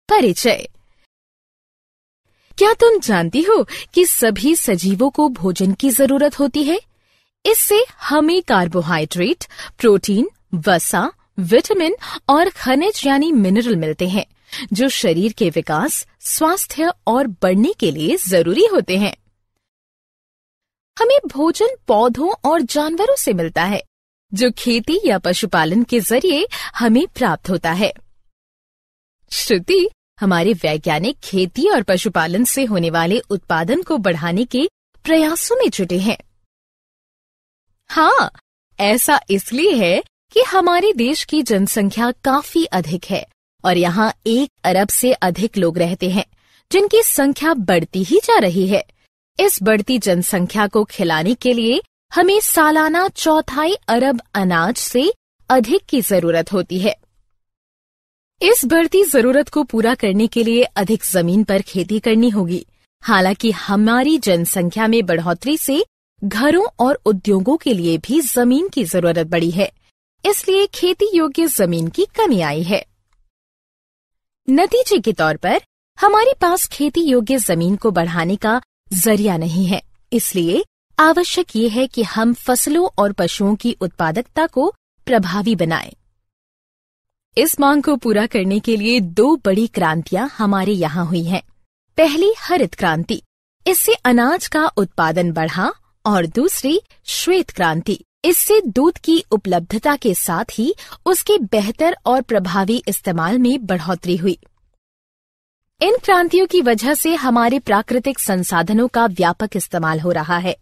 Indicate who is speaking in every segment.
Speaker 1: परिचय। क्या तुम जानती हो कि सभी सजीवों को भोजन की जरूरत होती है? इससे हमें कार्बोहाइड्रेट, प्रोटीन, वसा, विटामिन और खनिज यानी मिनरल मिलते हैं, जो शरीर के विकास, स्वास्थ्य और बढ़ने के लिए जरूरी होते हैं। हमें भोजन पौधों और जानवरों से मिलता है, जो खेती या पशुपालन के जरिए हमें प्राप्त होता है। श्रुति, हमारे वैज्ञानिक खेती और पशुपालन से होने वाले उत्पादन को बढ़ाने के प्रयासों में जुटे हैं। हाँ, ऐसा इसलिए है कि हमारे देश की जनसंख्या काफी अधिक है और यहाँ 1 अरब से अधिक लोग रहते हैं, जिनकी संख्या बढ़ती ही जा रही है। इस बढ़ती जनसंख्या को खिलाने के लिए हमें सालाना 1/4 अरब अनाज से अधिक की जरूरत होती है। इस बढ़ती जरूरत को पूरा करने के लिए अधिक जमीन पर खेती करनी होगी। हालांकि हमारी जनसंख्या में बढ़ोतरी से घरों और उद्योगों के लिए भी जमीन की जरूरत बढ़ी है, इसलिए खेती योग्य जमीन की कमी आई है। नतीजे के तौर पर हमारे पास खेती योग्य जमीन को बढ़ाने का जरिया नहीं है, इसलिए आवश्यक ये है कि हम फसलों और पशुओं की उत्पादकता को प्रभावी बनाएं। इस मांग को पूरा करने के लिए 2 बड़ी क्रांतियां हमारे यहाँ हुई हैं। पहली हरित क्रांति, इससे अनाज का उत्पादन बढ़ा, और दूसरी श्वेत क्रांति, इससे दूध की उपलब्धता के साथ ही उसके बेहतर और प्रभावी इस्तेमाल में बढ़ोतरी हुई। इन क्रांतियों की वजह से हमारे प्राकृतिक संसाधनों का व्यापक इस्तेमाल हो रहा है।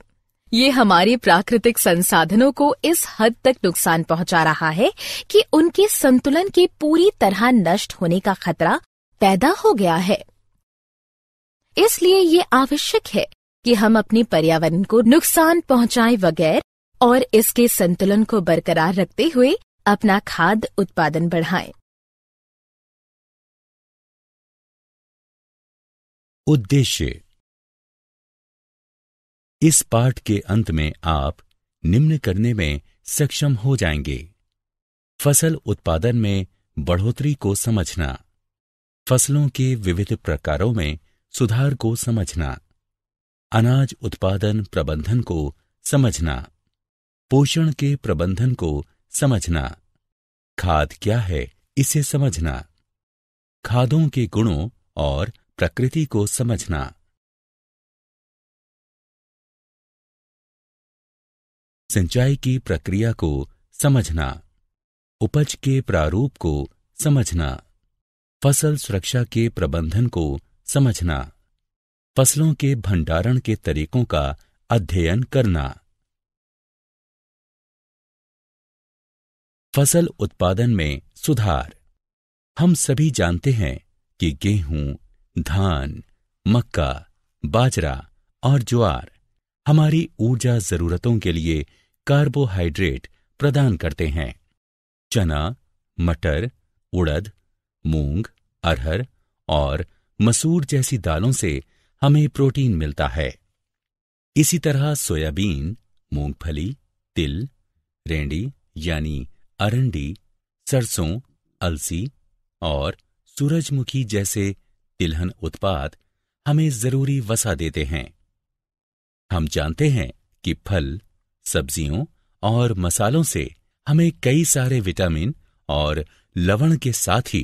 Speaker 1: ये हमारे प्राकृतिक संसाधनों को इस हद तक नुकसान पहुंचा रहा है कि उनके संतुलन के पूरी तरह नष्ट होने का खतरा पैदा हो गया है। इसलिए ये आवश्यक है कि हम अपने पर्यावरण को नुकसान पहुंचाए बगैर और इसके संतुलन को बरकरार रखते हुए अपना खाद्य उत्पादन बढ़ाएं।
Speaker 2: उद्देश्य। इस पाठ के अंत में आप निम्न करने में सक्षम हो जाएंगे: फसल उत्पादन में बढ़ोतरी को समझना, फसलों के विविध प्रकारों में सुधार को समझना, अनाज उत्पादन प्रबंधन को समझना, पोषण के प्रबंधन को समझना, खाद क्या है इसे समझना, खादों के गुणों और प्रकृति को समझना। सिंचाई की प्रक्रिया को समझना, उपज के प्रारूप को समझना, फसल सुरक्षा के प्रबंधन को समझना, फसलों के भंडारण के तरीकों का अध्ययन करना। फसल उत्पादन में सुधार। हम सभी जानते हैं कि गेहूं, धान, मक्का, बाजरा और ज्वार हमारी ऊर्जा जरूरतों के लिए कार्बोहाइड्रेट प्रदान करते हैं। चना, मटर, उड़द, मूंग, अरहर और मसूर जैसी दालों से हमें प्रोटीन मिलता है। इसी तरह सोयाबीन, मूंगफली, तिल, रेंडी यानी अरंडी, सरसों, अलसी और सूरजमुखी जैसे तिलहन उत्पाद हमें जरूरी वसा देते हैं। हम जानते हैं कि फल, सब्जियों और मसालों से हमें कई सारे विटामिन और लवण के साथ ही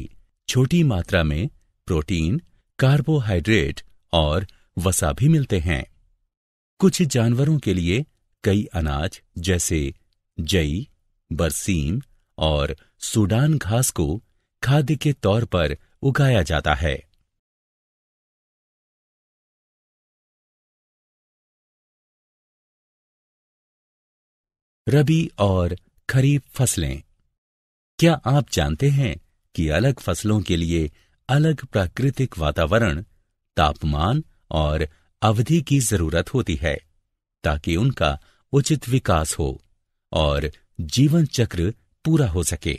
Speaker 2: छोटी मात्रा में प्रोटीन, कार्बोहाइड्रेट और वसा भी मिलते हैं। कुछ जानवरों के लिए कई अनाज जैसे जई, बरसीम और सूडान घास को खाद्य के तौर पर उगाया जाता है। रबी और खरीफ फसलें। क्या आप जानते हैं कि अलग फसलों के लिए अलग प्राकृतिक वातावरण, तापमान और अवधि की जरूरत होती है ताकि उनका उचित विकास हो और जीवन चक्र पूरा हो सके।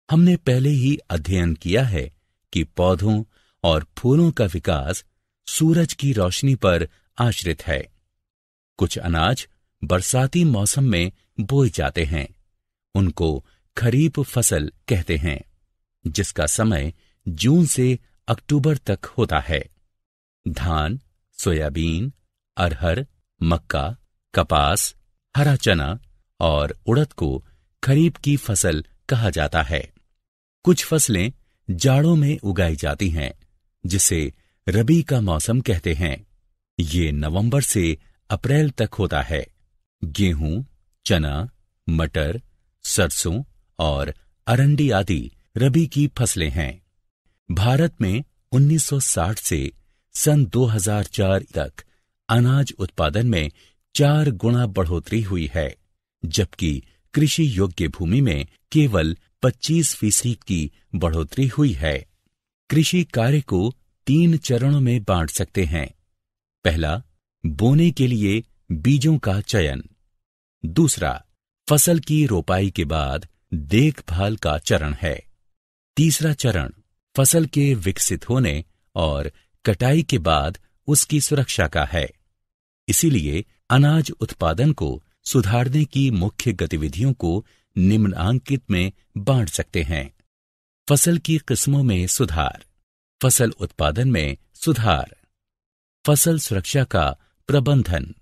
Speaker 2: हमने पहले ही अध्ययन किया है कि पौधों और फूलों का विकास सूरज की रोशनी पर आश्रित है। कुछ अनाज बरसाती मौसम में बोए जाते हैं, उनको खरीफ फसल कहते हैं, जिसका समय जून से अक्टूबर तक होता है। धान, सोयाबीन, अरहर, मक्का, कपास, हरा चना और उड़द को खरीफ की फसल कहा जाता है। कुछ फसलें जाड़ों में उगाई जाती हैं, जिसे रबी का मौसम कहते हैं। ये नवंबर से अप्रैल तक होता है। गेहूं, चना, मटर, सरसों और अरंडी आदि रबी की फसलें हैं। भारत में 1960 से सन 2004 तक अनाज उत्पादन में 4 गुना बढ़ोतरी हुई है, जबकि कृषि योग्य भूमि में केवल 25% की बढ़ोतरी हुई है। कृषि कार्य को 3 चरणों में बांट सकते हैं। पहला, बोने के लिए बीजों का चयन। दूसरा, फसल की रोपाई के बाद देखभाल का चरण है। तीसरा चरण, फसल के विकसित होने और कटाई के बाद उसकी सुरक्षा का है। इसीलिए अनाज उत्पादन को सुधारने की मुख्य गतिविधियों को निम्नांकित में बांट सकते हैं। फसल की किस्मों में सुधार, फसल उत्पादन में सुधार, फसल सुरक्षा का प्रबंधन।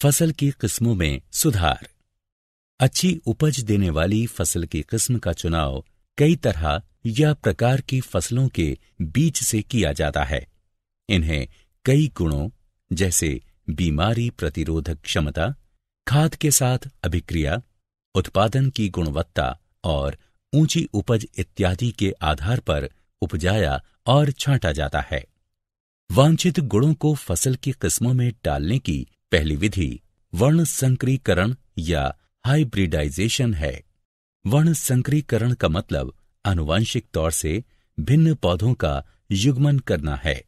Speaker 2: फसल की किस्मों में सुधार। अच्छी उपज देने वाली फसल की किस्म का चुनाव कई तरह या प्रकार की फसलों के बीच से किया जाता है। इन्हें कई गुणों जैसे बीमारी प्रतिरोधक क्षमता, खाद के साथ अभिक्रिया, उत्पादन की गुणवत्ता और ऊंची उपज इत्यादि के आधार पर उपजाया और छांटा जाता है। वांछित गुणों को फसल की किस्मों में डालने की पहली विधि वर्ण संकरीकरण या हाइब्रिडाइजेशन है। वर्ण संकरीकरण का मतलब आनुवंशिक तौर से भिन्न पौधों का युग्मन करना है।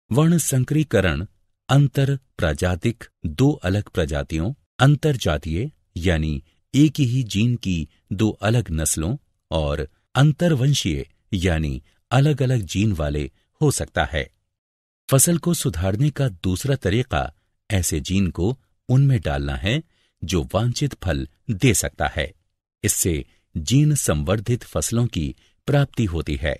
Speaker 2: वर्ण संकरीकरण अंतर प्रजातिक 2 अलग प्रजातियों, अंतर जातीय यानी एक ही जीन की 2 अलग नस्लों और अंतरवंशीय यानी अलग अलग जीन वाले हो सकता है। फसल को सुधारने का दूसरा तरीका ऐसे जीन को उनमें डालना है जो वांछित फल दे सकता है। इससे जीन संवर्धित फसलों की प्राप्ति होती है।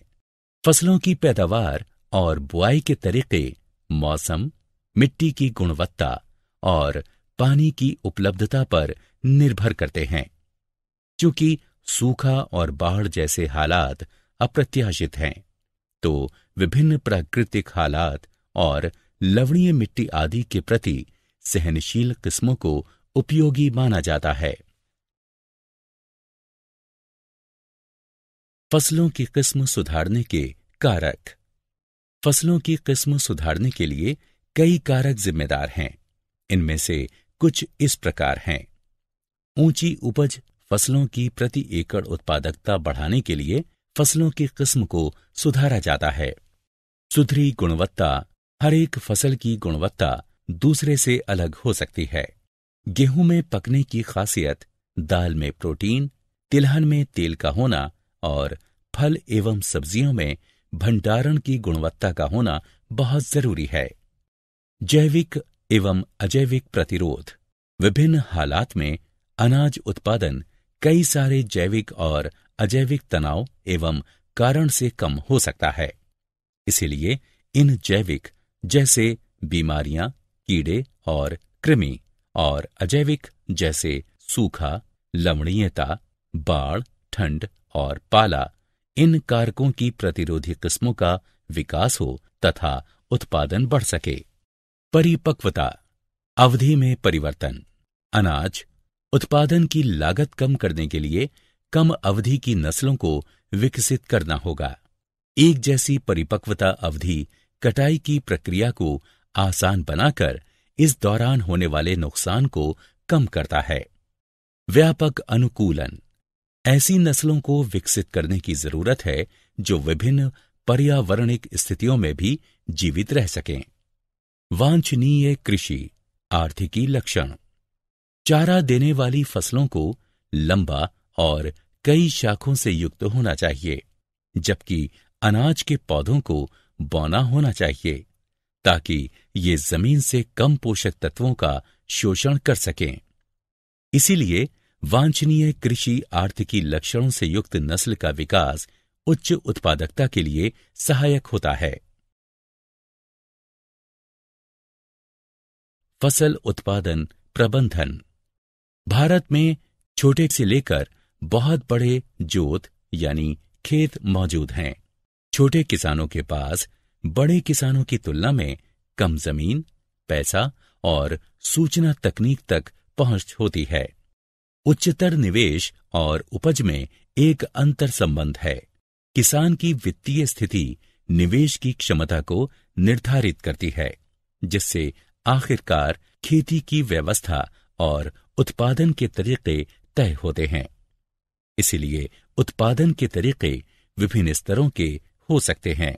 Speaker 2: फसलों की पैदावार और बुआई के तरीके मौसम, मिट्टी की गुणवत्ता और पानी की उपलब्धता पर निर्भर करते हैं। क्योंकि सूखा और बाढ़ जैसे हालात अप्रत्याशित हैं, तो विभिन्न प्राकृतिक हालात और लवणीय मिट्टी आदि के प्रति सहनशील किस्मों को उपयोगी माना जाता है। फसलों की किस्म सुधारने के कारक। फसलों की किस्म सुधारने के लिए कई कारक जिम्मेदार हैं। इनमें से कुछ इस प्रकार हैं। ऊंची उपज फसलों की प्रति एकड़ उत्पादकता बढ़ाने के लिए फसलों की किस्म को सुधारा जाता है। सुधरी गुणवत्ता। हर एक फसल की गुणवत्ता दूसरे से अलग हो सकती है। गेहूं में पकने की खासियत, दाल में प्रोटीन, तिलहन में तेल का होना और फल एवं सब्जियों में भंडारण की गुणवत्ता का होना बहुत जरूरी है। जैविक एवं अजैविक प्रतिरोध। विभिन्न हालात में अनाज उत्पादन कई सारे जैविक और अजैविक तनाव एवं कारण से कम हो सकता है। इसीलिए इन जैविक जैसे बीमारियां, कीड़े और कृमि और अजैविक जैसे सूखा, लवणीयता, बाढ़, ठंड और पाला, इन कारकों की प्रतिरोधी किस्मों का विकास हो तथा उत्पादन बढ़ सके। परिपक्वता। अवधि में परिवर्तन। अनाज उत्पादन की लागत कम करने के लिए कम अवधि की नस्लों को विकसित करना होगा। एक जैसी परिपक्वता अवधि कटाई की प्रक्रिया को आसान बनाकर इस दौरान होने वाले नुकसान को कम करता है। व्यापक अनुकूलन। ऐसी नस्लों को विकसित करने की जरूरत है जो विभिन्न पर्यावरणिक स्थितियों में भी जीवित रह सकें। वांछनीय कृषि आर्थिकी लक्षण। चारा देने वाली फसलों को लंबा और कई शाखों से युक्त होना चाहिए, जबकि अनाज के पौधों को बौना होना चाहिए ताकि ये जमीन से कम पोषक तत्वों का शोषण कर सकें। इसीलिए वांछनीय कृषि आर्थिकी लक्षणों से युक्त नस्ल का विकास उच्च उत्पादकता के लिए सहायक होता है। फसल उत्पादन प्रबंधन। भारत में छोटे से लेकर बहुत बड़े जोत यानी खेत मौजूद हैं। छोटे किसानों के पास बड़े किसानों की तुलना में कम जमीन, पैसा और सूचना तकनीक तक पहुंच होती है। उच्चतर निवेश और उपज में एक अंतर संबंध है। किसान की वित्तीय स्थिति निवेश की क्षमता को निर्धारित करती है, जिससे आखिरकार खेती की व्यवस्था और उत्पादन के तरीके तय होते हैं। इसलिए उत्पादन के तरीके विभिन्न स्तरों के हो सकते हैं।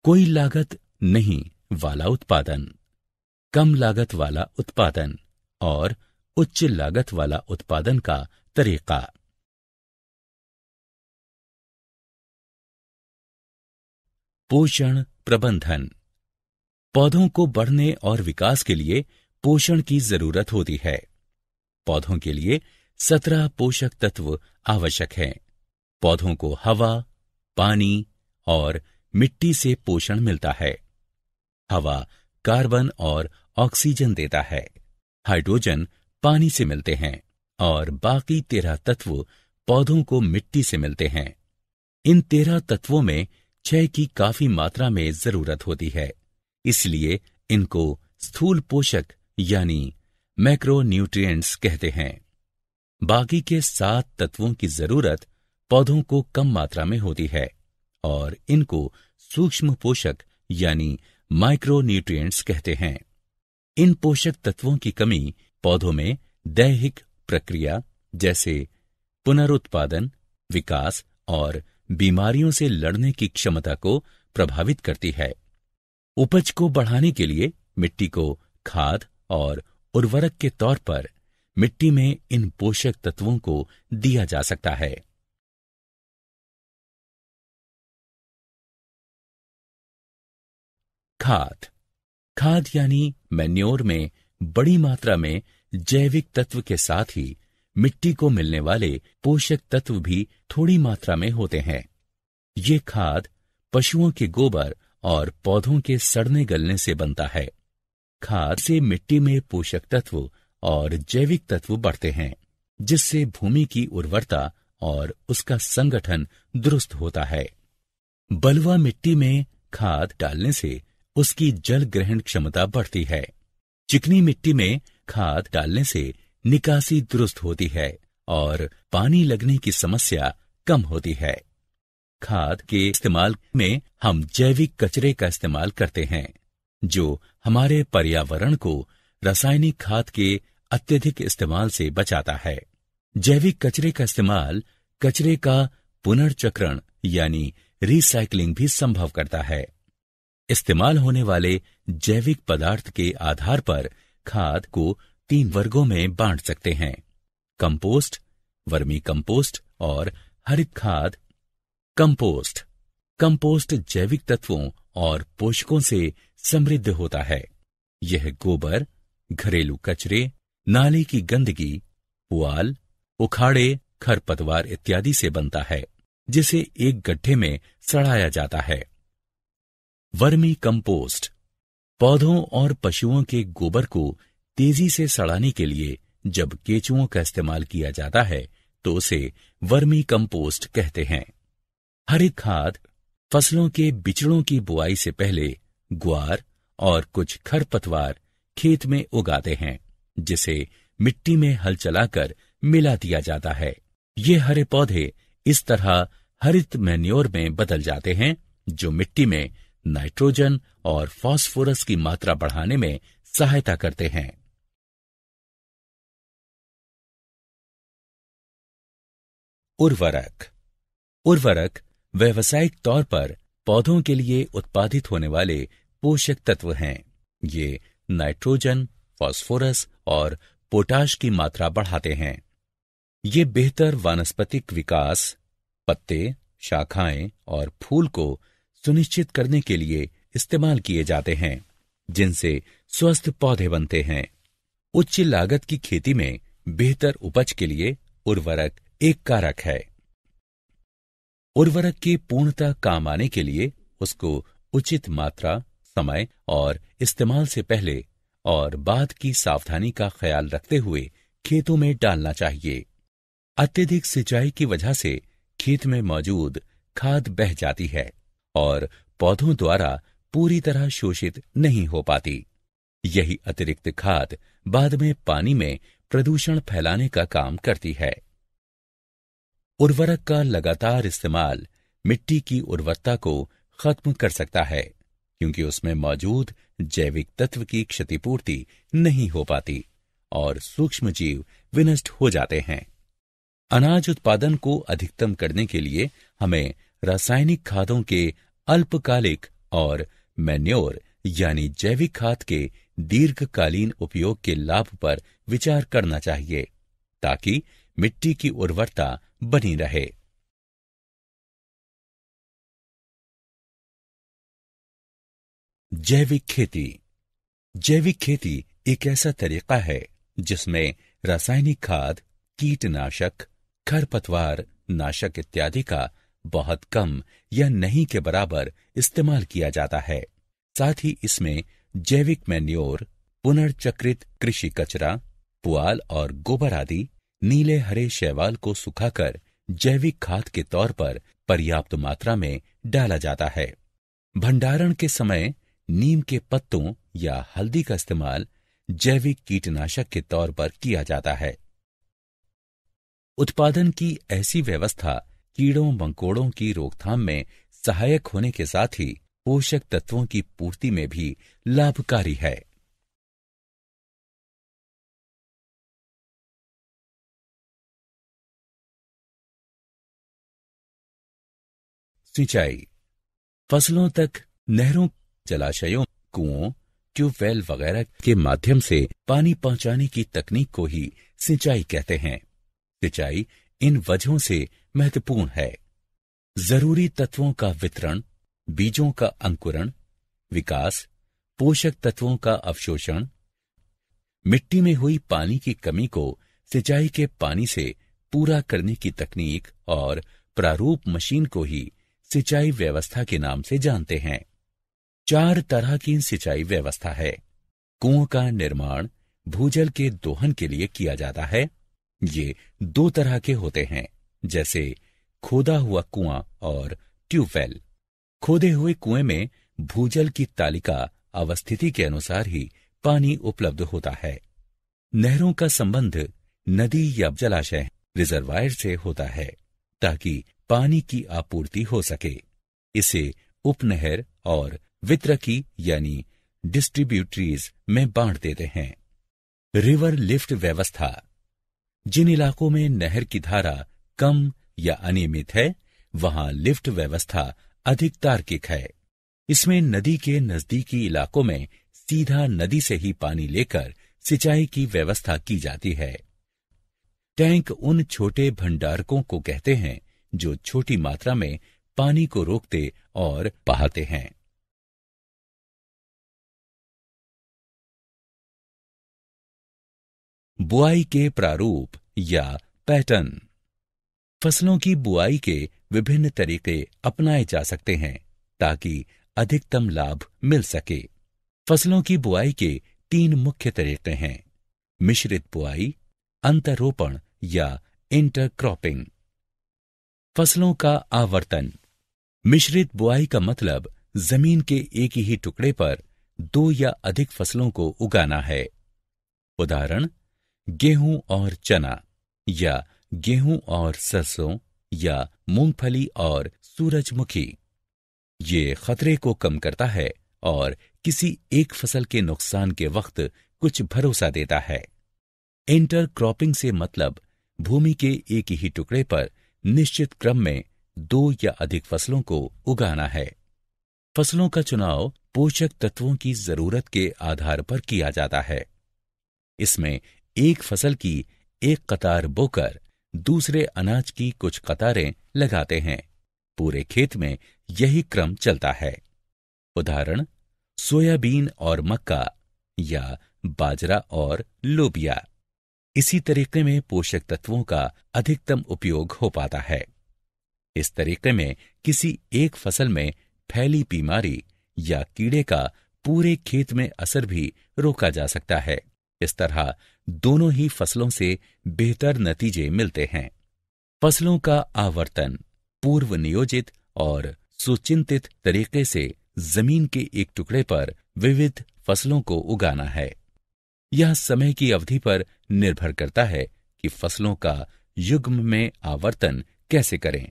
Speaker 2: कोई लागत नहीं वाला उत्पादन, कम लागत वाला उत्पादन और उच्च लागत वाला उत्पादन का तरीका। पोषण प्रबंधन। पौधों को बढ़ने और विकास के लिए पोषण की जरूरत होती है। पौधों के लिए 17 पोषक तत्व आवश्यक हैं। पौधों को हवा, पानी और मिट्टी से पोषण मिलता है। हवा कार्बन और ऑक्सीजन देता है। हाइड्रोजन पानी से मिलते हैं और बाकी 13 तत्व पौधों को मिट्टी से मिलते हैं। इन 13 तत्वों में क्षय की काफी मात्रा में जरूरत होती है, इसलिए इनको स्थूल पोषक यानी मैक्रोन्यूट्रिएंट्स कहते हैं। बाकी के 7 तत्वों की जरूरत पौधों को कम मात्रा में होती है और इनको सूक्ष्म पोषक यानी माइक्रोन्यूट्रिएंट्स कहते हैं। इन पोषक तत्वों की कमी पौधों में दैहिक प्रक्रिया जैसे पुनरुत्पादन, विकास और बीमारियों से लड़ने की क्षमता को प्रभावित करती है। उपज को बढ़ाने के लिए मिट्टी को खाद और उर्वरक के तौर पर मिट्टी में इन पोषक तत्वों को दिया जा सकता है। खाद यानी मैन्योर में बड़ी मात्रा में जैविक तत्व के साथ ही मिट्टी को मिलने वाले पोषक तत्व भी थोड़ी मात्रा में होते हैं। ये खाद पशुओं के गोबर और पौधों के सड़ने गलने से बनता है। खाद से मिट्टी में पोषक तत्व और जैविक तत्व बढ़ते हैं, जिससे भूमि की उर्वरता और उसका संगठन दुरुस्त होता है। बलुआ मिट्टी में खाद डालने से उसकी जल ग्रहण क्षमता बढ़ती है। चिकनी मिट्टी में खाद डालने से निकासी दुरुस्त होती है और पानी लगने की समस्या कम होती है। खाद के इस्तेमाल में हम जैविक कचरे का इस्तेमाल करते हैं, जो हमारे पर्यावरण को रासायनिक खाद के अत्यधिक इस्तेमाल से बचाता है। जैविक कचरे का इस्तेमाल कचरे का पुनर्चक्रण यानी रिसाइकलिंग भी संभव करता है। इस्तेमाल होने वाले जैविक पदार्थ के आधार पर खाद को 3 वर्गों में बांट सकते हैं: कंपोस्ट, वर्मी कंपोस्ट और हरित खाद। कंपोस्ट जैविक तत्वों और पोषकों से समृद्ध होता है। यह गोबर, घरेलू कचरे, नाले की गंदगी, पुआल, उखाड़े, खरपतवार इत्यादि से बनता है, जिसे एक गड्ढे में सड़ाया जाता है। वर्मी कंपोस्ट पौधों और पशुओं के गोबर को तेजी से सड़ाने के लिए जब केंचुओं का इस्तेमाल किया जाता है तो उसे वर्मी कंपोस्ट कहते हैं। हरित खाद फसलों के बिचड़ों की बुआई से पहले ग्वार और कुछ खरपतवार खेत में उगाते हैं, जिसे मिट्टी में हल चलाकर मिला दिया जाता है। ये हरे पौधे इस तरह हरित मैन्योर में बदल जाते हैं, जो मिट्टी में नाइट्रोजन और फास्फोरस की मात्रा बढ़ाने में सहायता करते हैं। उर्वरक व्यावसायिक तौर पर पौधों के लिए उत्पादित होने वाले पोषक तत्व हैं। ये नाइट्रोजन, फास्फोरस और पोटाश की मात्रा बढ़ाते हैं। ये बेहतर वानस्पतिक विकास, पत्ते, शाखाएं और फूल को सुनिश्चित करने के लिए इस्तेमाल किए जाते हैं, जिनसे स्वस्थ पौधे बनते हैं। उच्च लागत की खेती में बेहतर उपज के लिए उर्वरक एक कारक है। उर्वरक के पूर्णतः काम आने के लिए उसको उचित मात्रा, समय और इस्तेमाल से पहले और बाद की सावधानी का ख्याल रखते हुए खेतों में डालना चाहिए। अत्यधिक सिंचाई की वजह से खेत में मौजूद खाद बह जाती है और पौधों द्वारा पूरी तरह शोषित नहीं हो पाती। यही अतिरिक्त खाद बाद में पानी में प्रदूषण फैलाने का काम करती है। उर्वरक का लगातार इस्तेमाल मिट्टी की उर्वरता को खत्म कर सकता है, क्योंकि उसमें मौजूद जैविक तत्व की क्षतिपूर्ति नहीं हो पाती और सूक्ष्म जीव विनष्ट हो जाते हैं। अनाज उत्पादन को अधिकतम करने के लिए हमें रासायनिक खादों के अल्पकालिक और मैन्योर यानी जैविक खाद के दीर्घकालीन उपयोग के लाभ पर विचार करना चाहिए, ताकि मिट्टी की उर्वरता बनी रहे। जैविक खेती। जैविक खेती एक ऐसा तरीका है जिसमें रासायनिक खाद, कीटनाशक, खरपतवार नाशक इत्यादि का बहुत कम या नहीं के बराबर इस्तेमाल किया जाता है। साथ ही इसमें जैविक मैन्योर, पुनर्चक्रित कृषि कचरा, पुआल और गोबर आदि नीले हरे शैवाल को सुखाकर जैविक खाद के तौर पर पर्याप्त मात्रा में डाला जाता है। भंडारण के समय नीम के पत्तों या हल्दी का इस्तेमाल जैविक कीटनाशक के तौर पर किया जाता है। उत्पादन की ऐसी व्यवस्था कीड़ों मकोड़ों की रोकथाम में सहायक होने के साथ ही पोषक तत्वों की पूर्ति में भी लाभकारी है। सिंचाई। फसलों तक नहरों, जलाशयों, कुओं, ट्यूबवेल वगैरह के माध्यम से पानी पहुंचाने की तकनीक को ही सिंचाई कहते हैं। सिंचाई इन वजहों से महत्वपूर्ण है: जरूरी तत्वों का वितरण, बीजों का अंकुरण, विकास, पोषक तत्वों का अवशोषण। मिट्टी में हुई पानी की कमी को सिंचाई के पानी से पूरा करने की तकनीक और प्रारूप मशीन को ही सिंचाई व्यवस्था के नाम से जानते हैं। 4 तरह की सिंचाई व्यवस्था है। कुओं का निर्माण भूजल के दोहन के लिए किया जाता है। ये 2 तरह के होते हैं, जैसे खोदा हुआ कुआं और ट्यूबवेल। खोदे हुए कुएं में भूजल की तालिका अवस्थिति के अनुसार ही पानी उपलब्ध होता है। नहरों का संबंध नदी या जलाशय, रिजर्वायर से होता है, ताकि पानी की आपूर्ति हो सके। इसे उपनहर और वितरकी यानी डिस्ट्रीब्यूटरीज में बांट देते हैं। रिवर लिफ्ट व्यवस्था। जिन इलाकों में नहर की धारा कम या अनियमित है, वहां लिफ्ट व्यवस्था अधिक तार्किक है। इसमें नदी के नजदीकी इलाकों में सीधा नदी से ही पानी लेकर सिंचाई की व्यवस्था की जाती है। टैंक उन छोटे भंडारकों को कहते हैं जो छोटी मात्रा में पानी को रोकते और बहाते हैं। बुआई के प्रारूप या पैटर्न। फसलों की बुआई के विभिन्न तरीके अपनाए जा सकते हैं ताकि अधिकतम लाभ मिल सके। फसलों की बुआई के 3 मुख्य तरीके हैं: मिश्रित बुआई, अंतरोपण या इंटरक्रॉपिंग। फसलों का आवर्तन। मिश्रित बुआई का मतलब जमीन के एक ही टुकड़े पर 2 या अधिक फसलों को उगाना है। उदाहरण: गेहूं और चना, या गेहूं और सरसों, या मूंगफली और सूरजमुखी। ये खतरे को कम करता है और किसी एक फसल के नुकसान के वक्त कुछ भरोसा देता है। इंटरक्रॉपिंग से मतलब भूमि के एक ही टुकड़े पर निश्चित क्रम में 2 या अधिक फसलों को उगाना है। फसलों का चुनाव पोषक तत्वों की जरूरत के आधार पर किया जाता है। इसमें एक फसल की एक कतार बोकर दूसरे अनाज की कुछ कतारें लगाते हैं। पूरे खेत में यही क्रम चलता है। उदाहरण: सोयाबीन और मक्का, या बाजरा और लोबिया। इसी तरीके में पोषक तत्वों का अधिकतम उपयोग हो पाता है। इस तरीके में किसी एक फसल में फैली बीमारी या कीड़े का पूरे खेत में असर भी रोका जा सकता है। इस तरह दोनों ही फसलों से बेहतर नतीजे मिलते हैं। फसलों का आवर्तन पूर्व नियोजित और सुचिंतित तरीके से जमीन के एक टुकड़े पर विविध फसलों को उगाना है। यह समय की अवधि पर निर्भर करता है कि फसलों का युग्म में आवर्तन कैसे करें।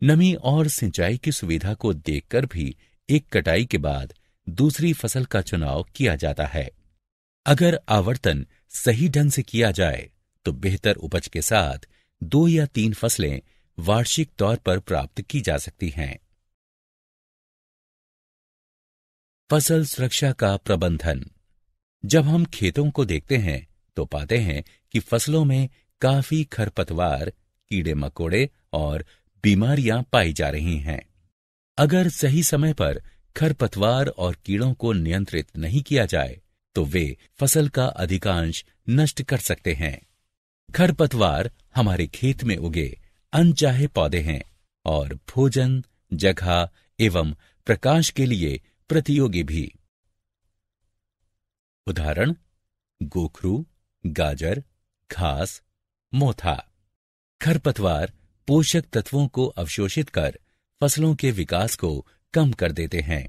Speaker 2: नमी और सिंचाई की सुविधा को देखकर भी एक कटाई के बाद दूसरी फसल का चुनाव किया जाता है। अगर आवर्तन सही ढंग से किया जाए तो बेहतर उपज के साथ 2 या 3 फसलें वार्षिक तौर पर प्राप्त की जा सकती हैं। फसल सुरक्षा का प्रबंधन। जब हम खेतों को देखते हैं तो पाते हैं कि फसलों में काफी खरपतवार, कीड़े मकोड़े और बीमारियां पाई जा रही हैं। अगर सही समय पर खरपतवार और कीड़ों को नियंत्रित नहीं किया जाए तो वे फसल का अधिकांश नष्ट कर सकते हैं। खरपतवार हमारे खेत में उगे अनचाहे पौधे हैं और भोजन, जगह एवं प्रकाश के लिए प्रतियोगी भी। उदाहरण: गोखरू, गाजर, घास, मोथा। खरपतवार पोषक तत्वों को अवशोषित कर फसलों के विकास को कम कर देते हैं।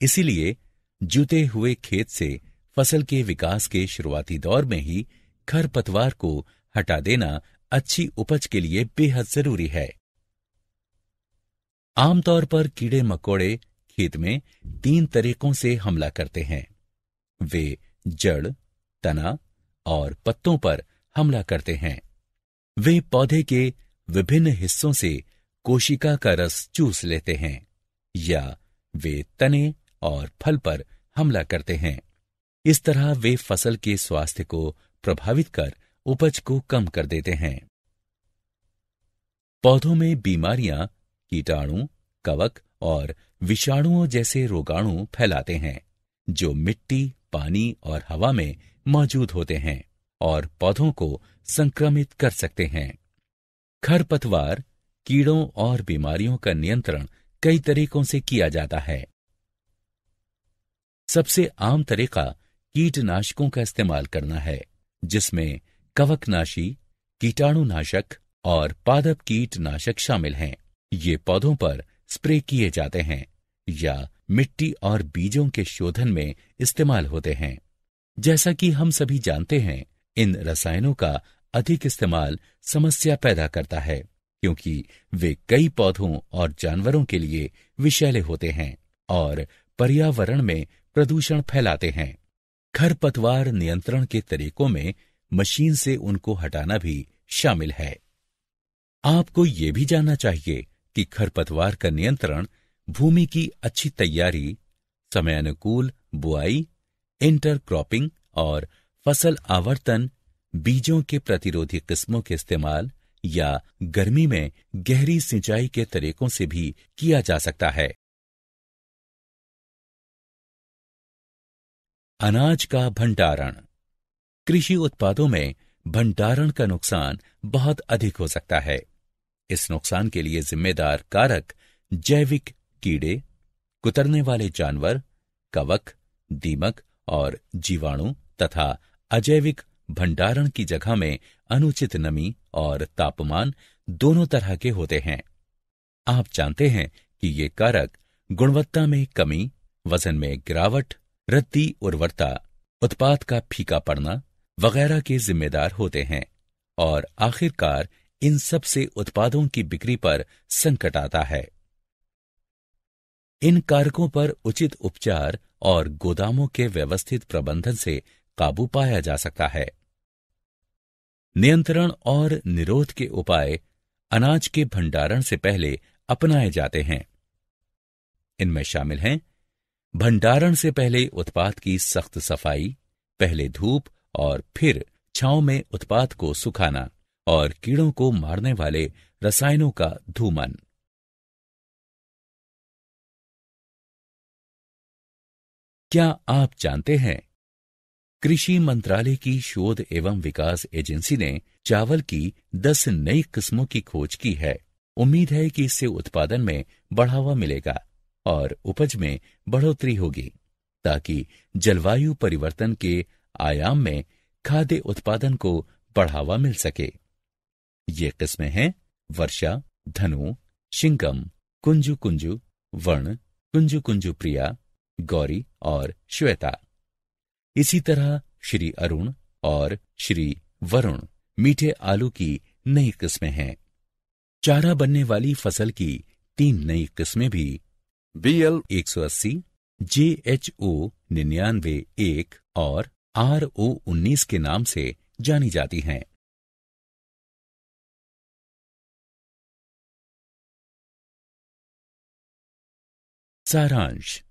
Speaker 2: इसीलिए जुते हुए खेत से फसल के विकास के शुरुआती दौर में ही खरपतवार को हटा देना अच्छी उपज के लिए बेहद जरूरी है। आमतौर पर कीड़े मकोड़े खेत में 3 तरीकों से हमला करते हैं। वे जड़, तना और पत्तों पर हमला करते हैं। वे पौधे के विभिन्न हिस्सों से कोशिका का रस चूस लेते हैं या वे तने और फल पर हमला करते हैं। इस तरह वे फसल के स्वास्थ्य को प्रभावित कर उपज को कम कर देते हैं। पौधों में बीमारियां कीटाणु, कवक और विषाणुओं जैसे रोगाणु फैलाते हैं जो मिट्टी, पानी और हवा में मौजूद होते हैं और पौधों को संक्रमित कर सकते हैं। खरपतवार, कीड़ों और बीमारियों का नियंत्रण कई तरीकों से किया जाता है। सबसे आम तरीका कीटनाशकों का इस्तेमाल करना है, जिसमें कवकनाशी, कीटाणुनाशक और पादप कीटनाशक शामिल हैं। ये पौधों पर स्प्रे किए जाते हैं या मिट्टी और बीजों के शोधन में इस्तेमाल होते हैं। जैसा कि हम सभी जानते हैं, इन रसायनों का अधिक इस्तेमाल समस्या पैदा करता है क्योंकि वे कई पौधों और जानवरों के लिए विषैले होते हैं और पर्यावरण में प्रदूषण फैलाते हैं। खरपतवार नियंत्रण के तरीकों में मशीन से उनको हटाना भी शामिल है। आपको ये भी जानना चाहिए कि खरपतवार का नियंत्रण भूमि की अच्छी तैयारी, समयानुकूल बुआई, इंटरक्रॉपिंग और फसल आवर्तन, बीजों के प्रतिरोधी किस्मों के इस्तेमाल या गर्मी में गहरी सिंचाई के तरीकों से भी किया जा सकता है। अनाज का भंडारण। कृषि उत्पादों में भंडारण का नुकसान बहुत अधिक हो सकता है। इस नुकसान के लिए जिम्मेदार कारक जैविक कीड़े, कुतरने वाले जानवर, कवक, दीमक और जीवाणु तथा अजैविक भंडारण की जगह में अनुचित नमी और तापमान दोनों तरह के होते हैं। आप जानते हैं कि ये कारक गुणवत्ता में कमी, वजन में गिरावट, रद्दी उर्वरता, उत्पाद का फीका पड़ना वगैरह के जिम्मेदार होते हैं और आखिरकार इन सब से उत्पादों की बिक्री पर संकट आता है। इन कारकों पर उचित उपचार और गोदामों के व्यवस्थित प्रबंधन से काबू पाया जा सकता है। नियंत्रण और निरोध के उपाय अनाज के भंडारण से पहले अपनाए जाते हैं। इनमें शामिल हैं भंडारण से पहले उत्पाद की सख्त सफाई, पहले धूप और फिर छांव में उत्पाद को सुखाना और कीड़ों को मारने वाले रसायनों का धूमन। क्या आप जानते हैं, कृषि मंत्रालय की शोध एवं विकास एजेंसी ने चावल की 10 नई किस्मों की खोज की है। उम्मीद है कि इससे उत्पादन में बढ़ावा मिलेगा और उपज में बढ़ोतरी होगी, ताकि जलवायु परिवर्तन के आयाम में खाद्य उत्पादन को बढ़ावा मिल सके। ये किस्में हैं वर्षा, धनु, शिंगम, कुंजु कुंजु, वर्ण, कुंजु कुंजु प्रिया, गौरी और श्वेता। इसी तरह श्री अरुण और श्री वरुण मीठे आलू की नई किस्में हैं। चारा बनने वाली फसल की 3 नई किस्में भी BL 180, JHO 99-1 और RO 19 के नाम से जानी जाती हैं। सारांश।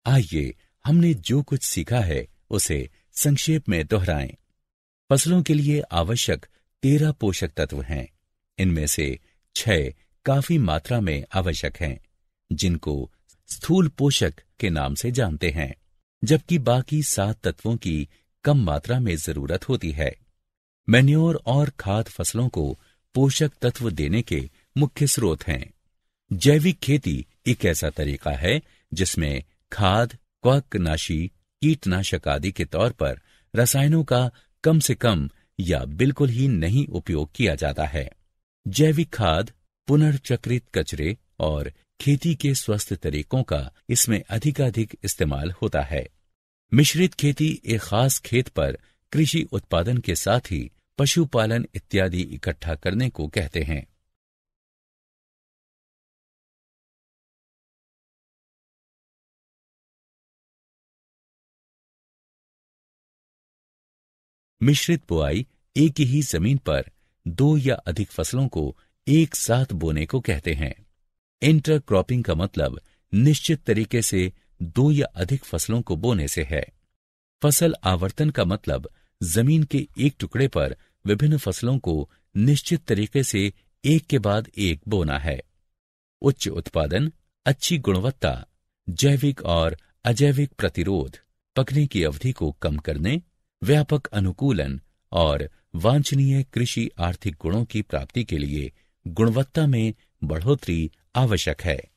Speaker 2: आइए हमने जो कुछ सीखा है उसे संक्षेप में दोहराएं। फसलों के लिए आवश्यक 13 पोषक तत्व हैं। इनमें से 6 काफी मात्रा में आवश्यक हैं, जिनको स्थूल पोषक के नाम से जानते हैं, जबकि बाकी 7 तत्वों की कम मात्रा में जरूरत होती है। मैन्योर और खाद फसलों को पोषक तत्व देने के मुख्य स्रोत हैं। जैविक खेती एक ऐसा तरीका है जिसमें खाद, कवकनाशी, कीटनाशक आदि के तौर पर रसायनों का कम से कम या बिल्कुल ही नहीं उपयोग किया जाता है। जैविक खाद, पुनर्चक्रित कचरे और खेती के स्वस्थ तरीकों का इसमें अधिकाधिक इस्तेमाल होता है। मिश्रित खेती एक खास खेत पर कृषि उत्पादन के साथ ही पशुपालन इत्यादि इकट्ठा करने को कहते हैं। मिश्रित बुआई एक ही जमीन पर 2 या अधिक फसलों को एक साथ बोने को कहते हैं। इंटरक्रॉपिंग का मतलब निश्चित तरीके से 2 या अधिक फसलों को बोने से है। फसल आवर्तन का मतलब जमीन के एक टुकड़े पर विभिन्न फसलों को निश्चित तरीके से एक के बाद एक बोना है। उच्च उत्पादन, अच्छी गुणवत्ता, जैविक और अजैविक प्रतिरोध, पकने की अवधि को कम करने, व्यापक अनुकूलन और वांछनीय कृषि आर्थिक गुणों की प्राप्ति के लिए गुणवत्ता में बढ़ोतरी आवश्यक है।